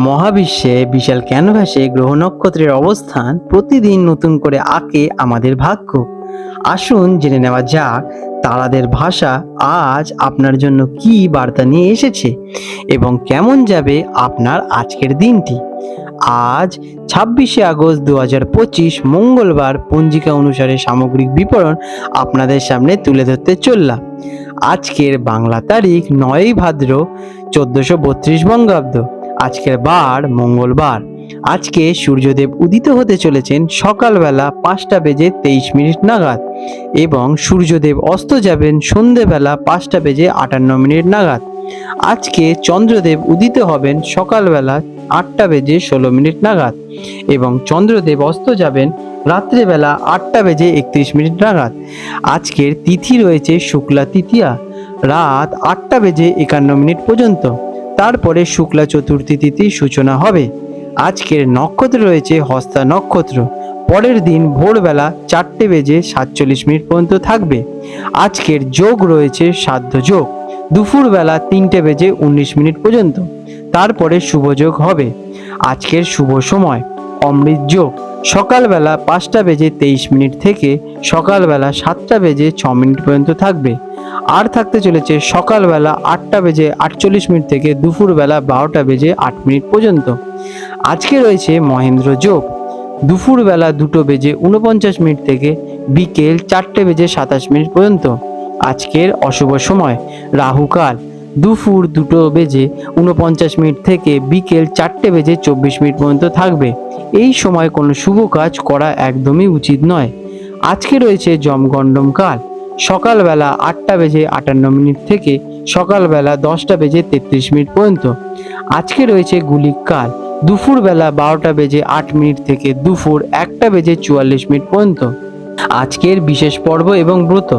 মহাবিশ্বে বিশাল ক্যানভাসে গ্রহ নক্ষত্রের অবস্থান প্রতিদিন নতুন করে আঁকে আমাদের ভাগ্য। আসুন জেনে নেওয়া যাক তারাদের ভাষা আজ আপনার জন্য কি বার্তা নিয়ে এসেছে এবং কেমন যাবে আপনার আজকের দিনটি। আজ 26শে আগস্ট 2025 মঙ্গলবার পঞ্জিকা অনুসারে সামগ্রিক বিবরণ আপনাদের সামনে তুলে ধরতে চললাম। আজকের বাংলা তারিখ 9ই ভাদ্র 1432 বঙ্গাব্দ। আজকের বার মঙ্গলবার। আজকে সূর্যদেব উদিত হতে চলেছেন সকালবেলা 5:23 নাগাদ এবং সূর্যদেব অস্ত যাবেন সন্ধেবেলা 5:58 নাগাদ। আজকে চন্দ্রদেব উদিত হবেন সকালবেলা 8:16 নাগাদ এবং চন্দ্রদেব অস্ত যাবেন রাত্রেবেলা 8:31 নাগাদ। আজকের তিথি রয়েছে শুক্লা তৃতীয়া রাত 8:51 পর্যন্ত। তারপরে শুক্লা চতুর্থী তিথির সূচনা হবে। আজকের নক্ষত্র রয়েছে হস্তা নক্ষত্র। পরের দিন ভোরবেলা 4:47 পর্যন্ত থাকবে। আজকের যোগ রয়েছে সাধ্য যোগ দুপুরবেলা 3:19 পর্যন্ত। তারপরে শুভ যোগ হবে। আজকের শুভ সময় অমৃত যোগ সকালবেলা 5:23 থেকে সকালবেলা 7:06 পর্যন্ত থাকবে। আর থাকতে চলেছে সকালবেলা 8:48 থেকে দুপুরবেলা 12:08 পর্যন্ত। আজকে রয়েছে মহেন্দ্র যোগ দুপুরবেলা 2:49 থেকে বিকেল 4:27 পর্যন্ত। আজকের অশুভ সময় রাহুকাল দুপুর 2:49 থেকে বিকেল 4:24 পর্যন্ত থাকবে। এই সময় কোনো শুভ কাজ করা একদমই উচিত নয়। আজকে রয়েছে যমগণ্ডম কাল সকালবেলা 8:58 থেকে সকালবেলা 10:33 পর্যন্ত। আজকে রয়েছে গুলিক কাল দুপুরবেলা 12:08 থেকে দুপুর 1:44 পর্যন্ত। আজকের বিশেষ পর্ব এবং ব্রত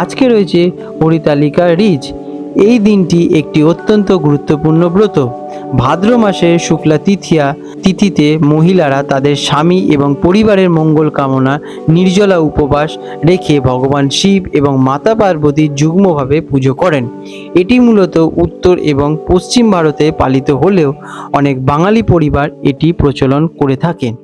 আজকে রয়েছে হরিতালিকা রিজ। এই দিনটি একটি অত্যন্ত গুরুত্বপূর্ণ ব্রত। ভাদ্র মাসের শুক্লা তিথিতে মহিলারা তাদের স্বামী এবং পরিবারের মঙ্গল কামনা নির্জলা উপবাস রেখে ভগবান শিব এবং মাতা পার্বতীর যুগ্মভাবে পুজো করেন। এটি মূলত উত্তর এবং পশ্চিম ভারতে পালিত হলেও অনেক বাঙালি পরিবার এটি প্রচলন করে থাকেন।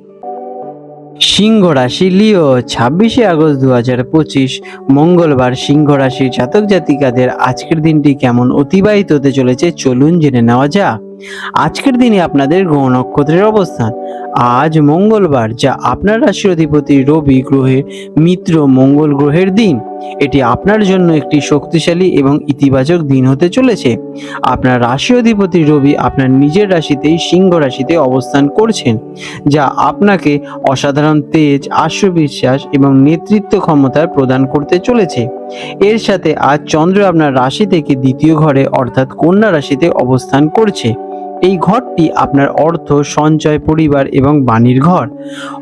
সিংহ রাশি লিও 26শে আগস্ট 2025 মঙ্গলবার সিংহ রাশির জাতক জাতিকাদের আজকের দিনটি কেমন অতিবাহিত হতে চলেছে চলুন জেনে নেওয়া যাক। আজকের দিনে আপনাদের গ্রহ নক্ষত্রের অবস্থান আজ মঙ্গলবার, যা আপনার রাশির অধিপতি রবি গ্রহের মিত্র মঙ্গল গ্রহের দিন। এটি আপনার জন্য একটি শক্তিশালী এবং ইতিবাচক দিন হতে চলেছে। আপনার রাশি অধিপতি রবি আপনার নিজের রাশিতেই সিংহ রাশিতে অবস্থান করছেন, যা আপনাকে অসাধারণ তেজ, আত্মবিশ্বাস এবং নেতৃত্ব ক্ষমতা প্রদান করতে চলেছে। এর সাথে আজ চন্দ্র আপনার রাশি থেকে দ্বিতীয় ঘরে অর্থাৎ কন্যা রাশিতে অবস্থান করছে। এই ঘরটি আপনার অর্থ, সঞ্চয়, পরিবার এবং বাণীর ঘর।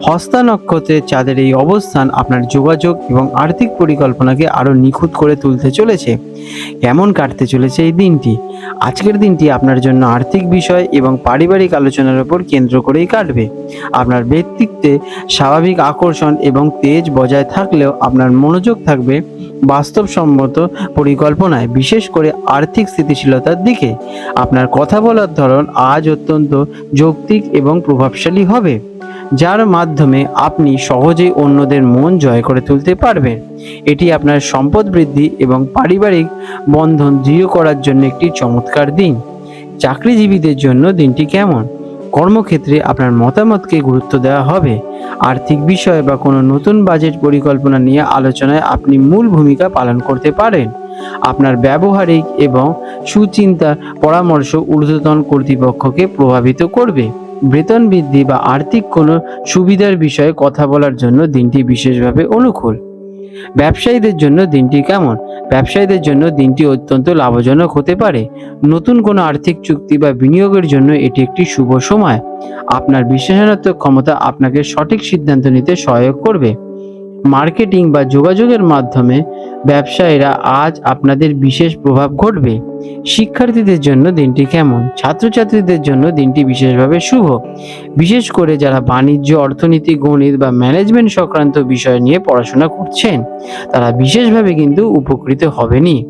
হস্তা নক্ষত্রের চাঁদের এই অবস্থান আপনার যোগাযোগ এবং আর্থিক পরিকল্পনাকে আরও নিখুঁত করে তুলতে চলেছে। কেমন কাটতে চলেছে এই দিনটি? আজকের দিনটি আপনার জন্য আর্থিক বিষয় এবং পারিবারিক আলোচনার উপর কেন্দ্র করেই কাটবে। আপনার ব্যক্তিত্বে স্বাভাবিক আকর্ষণ এবং তেজ বজায় থাকলেও আপনার মনোযোগ থাকবে বাস্তবসম্মত পরিকল্পনায়, বিশেষ করে আর্থিক স্থিতিশীলতার দিকে। আপনার কথা বলার ধরন আজ অত্যন্ত যৌক্তিক এবং প্রভাবশালী হবে, যার মাধ্যমে আপনি সহজেই অন্যদের মন জয় করে তুলতে পারবেন। এটি আপনার সম্পদ বৃদ্ধি এবং পারিবারিক বন্ধন দৃঢ় করার জন্য একটি চমৎকার দিন। চাকরিজীবীদের জন্য দিনটি কেমন? কর্মক্ষেত্রে আপনার মতামতকে গুরুত্ব দেওয়া হবে। আর্থিক বিষয় বা কোনো নতুন বাজেট পরিকল্পনা নিয়ে আলোচনায় আপনি মূল ভূমিকা পালন করতে পারেন। আপনার ব্যবহারিক এবং সুচিন্তা পরামর্শ ঊর্ধ্বতন কর্তৃপক্ষকে প্রভাবিত করবে। বেতন বৃদ্ধি বা আর্থিক কোনো সুবিধার বিষয়ে কথা বলার জন্য দিনটি বিশেষভাবে অনুকূল। ব্যবসায়ীদের জন্য দিনটি কেমন? ব্যবসায়ীদের জন্য দিনটি অত্যন্ত লাভজনক হতে পারে। নতুন কোনো আর্থিক চুক্তি বা বিনিয়োগের জন্য এটি একটি শুভ সময়। আপনার বিশ্লেষণাত্মক ক্ষমতা আপনাকে সঠিক সিদ্ধান্ত নিতে সহায়ক করবে। মার্কেটিং বা যোগাযোগের মাধ্যমে ব্যবসায়ীরা আজ আপনাদের বিশেষ প্রভাব ঘটবে। শিক্ষার্থীদের জন্য দিনটি কেমন? ছাত্রছাত্রীদের জন্য দিনটি বিশেষভাবে শুভ। বিশেষ করে যারা বাণিজ্য, অর্থনীতি, গণিত বা ম্যানেজমেন্ট সংক্রান্ত বিষয় নিয়ে পড়াশোনা করছেন, তারা বিশেষভাবে কিন্তু উপকৃত হবেনই।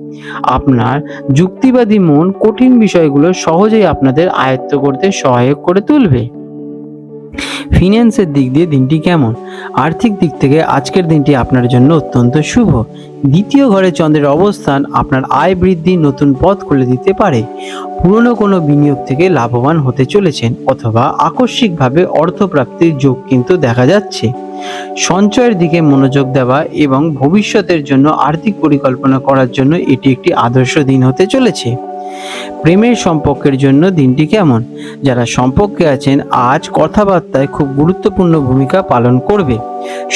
আপনার যুক্তিবাদী মন কঠিন বিষয়গুলো সহজেই আপনাদের আয়ত্ত করতে সহায়ক করে তুলবে। ফিন্যান্সের দিক দিয়ে দিনটি কেমন? আর্থিক দিক থেকে আজকের দিনটি আপনার জন্য অত্যন্ত শুভ। দ্বিতীয় ঘরে চন্দ্রের অবস্থান আপনার আয় বৃদ্ধি নতুন পথ খুলে দিতে পারে। পুরনো কোনো বিনিয়োগ থেকে লাভবান হতে চলেছেন অথবা আকস্মিকভাবে অর্থপ্রাপ্তির যোগ কিন্তু দেখা যাচ্ছে। সঞ্চয়ের দিকে মনোযোগ দেওয়া এবং ভবিষ্যতের জন্য আর্থিক পরিকল্পনা করার জন্য এটি একটি আদর্শ দিন হতে চলেছে। প্রেমের সম্পর্কের জন্য দিনটি কেমন? যারা সম্পর্কে আছেন আজ কথাবার্তায় খুব গুরুত্বপূর্ণ ভূমিকা পালন করবে।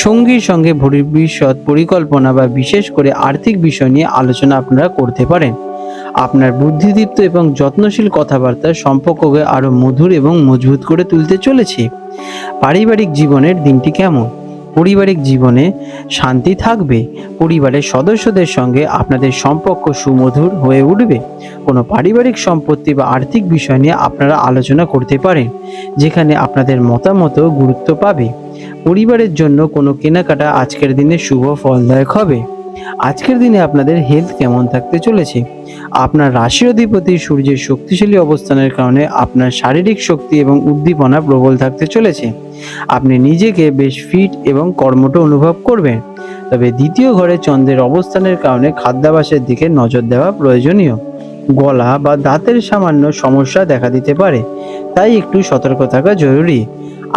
সঙ্গীর সঙ্গে ভবিষ্যৎ পরিকল্পনা বা বিশেষ করে আর্থিক বিষয় নিয়ে আলোচনা আপনারা করতে পারেন। আপনার বুদ্ধিদীপ্ত এবং যত্নশীল কথাবার্তা সম্পর্ককে আরও মধুর এবং মজবুত করে তুলতে চলেছে। পারিবারিক জীবনের দিনটি কেমন? পারিবারিক জীবনে শান্তি থাকবে। পরিবারের সদস্যদের সঙ্গে আপনাদের সম্পর্ক সুমধুর হয়ে উঠবে। কোনো পারিবারিক সম্পত্তি বা আর্থিক বিষয় নিয়ে আপনারা আলোচনা করতে পারেন, যেখানে আপনাদের মতামত গুরুত্ব পাবে। পরিবারের জন্য কোনো কেনাকাটা আজকের দিনে শুভ ফলদায়ক হবে। আজকের দিনে আপনাদের হেলথ কেমন থাকতে চলেছে? আপনার রাশির অধিপতি সূর্যের শক্তিশালী অবস্থানের কারণে আপনার শারীরিক শক্তি এবং উদ্দীপনা প্রবল থাকতে চলেছে। আপনি নিজেকে বেশ ফিট এবং কর্মঠ অনুভব করবেন। তবে দ্বিতীয় ঘরে চন্দ্রের অবস্থানের কারণে খাদ্যাভ্যাসের দিকে নজর দেওয়া প্রয়োজনীয়। গলা বা দাঁতের সামান্য সমস্যা দেখা দিতে পারে, তাই একটু সতর্ক থাকা জরুরি।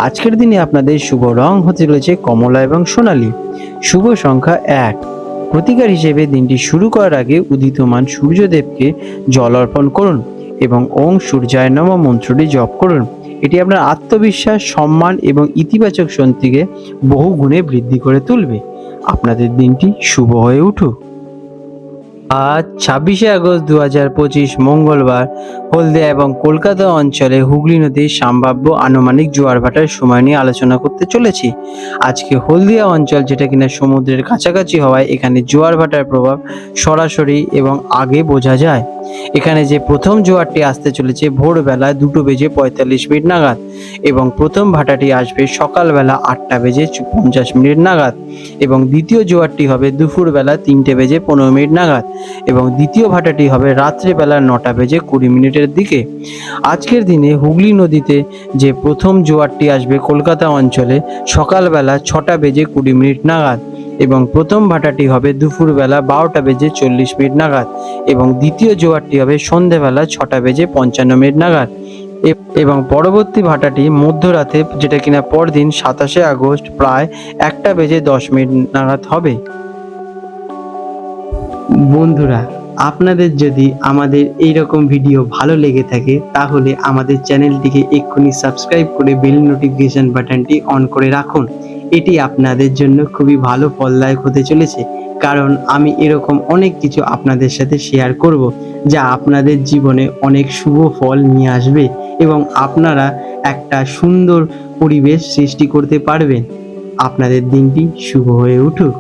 আজকের দিনে আপনাদের শুভ রং হতে চলেছে কমলা এবং সোনালী। শুভ সংখ্যা 1। প্রতিকার হিসেবে দিনটি শুরু করার আগে উদিতমান সূর্যদেবকে জল অর্পণ করুন এবং ওং সূর্যায় নমঃ মন্ত্রটি জপ করুন। এটি আপনার আত্মবিশ্বাস, সম্মান এবং ইতিবাচক শক্তিকে বহু গুণে বৃদ্ধি করে তুলবে। আপনাদের দিনটি শুভ হয়ে উঠুক। আজ 26শে আগস্ট 2025 মঙ্গলবার হলদিয়া এবং কলকাতা অঞ্চলে হুগলি নদীর সম্ভাব্য আনুমানিক জোয়ার ভাটার সময় নিয়ে আলোচনা করতে চলেছি। আজকে হলদিয়া অঞ্চল, যেটা কিনা সমুদ্রের কাছাকাছি হওয়ায় এখানে জোয়ার ভাটার প্রভাব সরাসরি এবং আগে বোঝা যায়। এখানে যে প্রথম জোয়ারটি আসতে চলেছে ভোরবেলা 2:45 নাগাদ এবং প্রথম ভাটাটি আসবে সকালবেলা 8:50 নাগাদ এবং দ্বিতীয় জোয়ারটি হবে দুপুরবেলা 3:15 নাগাদ এবং দ্বিতীয় ভাটাটি হবে রাত্রেবেলা 9:20 দিকে। আজকের দিনে হুগলি নদীতে যে প্রথম জোয়ারটি আসবে কলকাতা অঞ্চলে সকালবেলা 6:20 নাগাদ এবং প্রথম ভাটাটি হবে দুপুরবেলা 12:40 নাগাদ এবং দ্বিতীয় জোয়ারটি হবে সন্ধেবেলা 6:55 নাগাদ এবং পরবর্তী ভাটাটি মধ্যরাতে, যেটা কিনা পরদিন 27শে আগস্ট প্রায় 1:10 নাগাদ হবে। বন্ধুরা, আপনাদের যদি আমাদের এই রকম ভিডিও ভালো লেগে থাকে তাহলে আমাদের চ্যানেলটিকে এক্ষুনি সাবস্ক্রাইব করে বেল নোটিফিকেশন বাটনটি অন করে রাখুন। এটি আপনাদের জন্য খুবই ভালো ফলদায়ক হতে চলেছে, কারণ আমি এরকম অনেক কিছু আপনাদের সাথে শেয়ার করব যা আপনাদের জীবনে অনেক শুভ ফল নিয়ে আসবে এবং আপনারা একটা সুন্দর পরিবেশ সৃষ্টি করতে পারবেন। আপনাদের দিনটি শুভ হয়ে উঠুক।